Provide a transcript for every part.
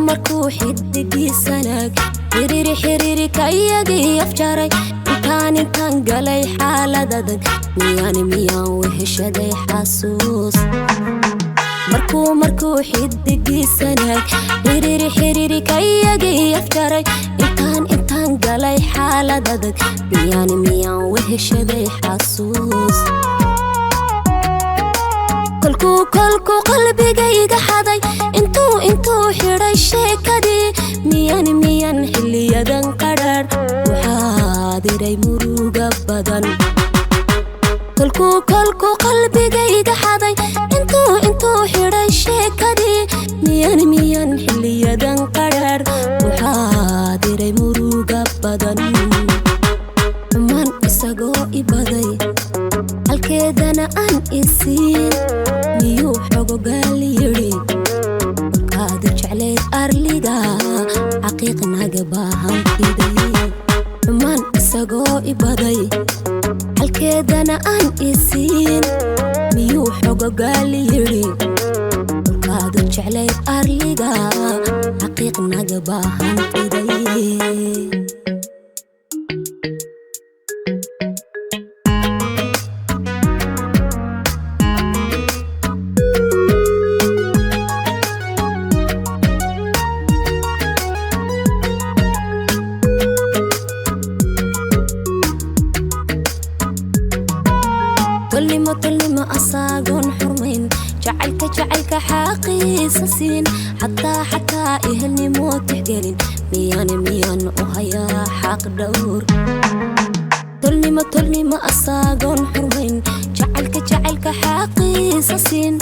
markuu xidigii sanag xiriiri kayagii afjaray intaan galay xaalad adag miyaan weheshaday xasuus markuu xidigii sanag xiriiri kayagii afjaray intaan galay xaalad adag miyaan weheshaday xasuus kolku qalbigayga xaday intuu xiray sheekadii miyaan xiliyadan qadhaar waxaa diray muruga badan kolku qalbigayga xaday intuu xiray sheekadii miyaan xiliyadan qadhaar waxaa diray muruga badan man isagoo ibaday halkeedana aan isiin miyuu xogogaal yiri kaadu jecleed arliga xaqiiqnaga baahantiday man isagoo ibaday halkeedana aan isiin miyuu xogogaal yiri kaadu jecleed arliga xaqiiqnaga baahantiday تلمة أصاقون حرمين جعلك حاقي سسين حتى إهلني موت حقلين ميان وهيا حق دور تلمة أصاقون حرمين جعلك حاقي سسين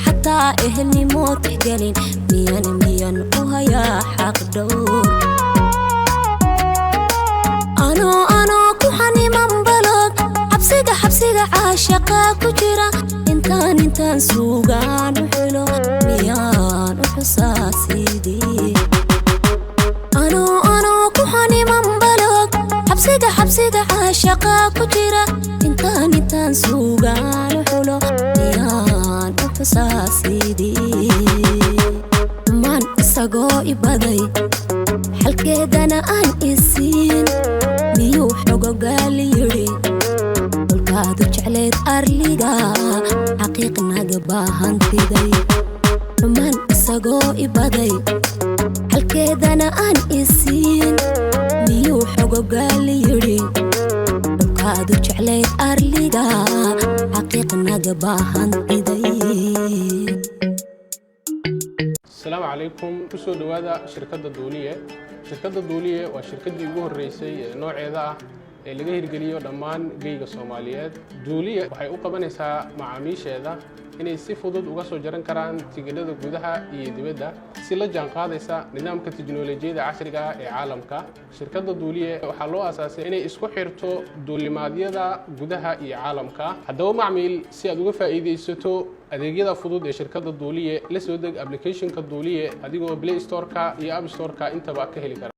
حتى إهلني موت حقلين ميان وهيا حق دور أنا كحني من بلد حبسيقة عاشقا كجرا انتان سوقان وحلو ميان وحساسيدي أنا كحاني من بلد حبسيقة عاشقا كجرا انتان سوقان وحلو ميان وحساسيدي من اساقو إبادي حالكيدانا aan isiin miyuu xogogaal yiri kaadu jecleed arliga xaqiiqnaga baahantiday man isagoo ibaday halkeedana aan isiin miyuu xogogaal yiri kaadu jecleed arliga xaqiiqnaga baahantiday. السلام عليكم كسو دوادا شركة دولية. شركة دولية وشركة ugu horeysay nooceeda ah ee laga hirgeliyo dhammaan geyga Soomaaliyeed. Dولية waxay u qabanaysaa macaamiisheeda inay si fudud uga soo jaran karaan tigidhada gudaha iyo dibadda si la jaan qaadaysa nidaamka tiknoolajiyada casriga ah ee caalamka. Shirkadda Dولية waxaa loo aasaasay inay isku xirto duulimaadyada gudaha iyo caalamka. Haddaba macmiil si aad uga faa'iideysato adeegyada fudud ee shirkadda Dولية la soo deg application-ka Dولية adigoo Play Store-ka iyo App Store-ka intaba ka heli kara.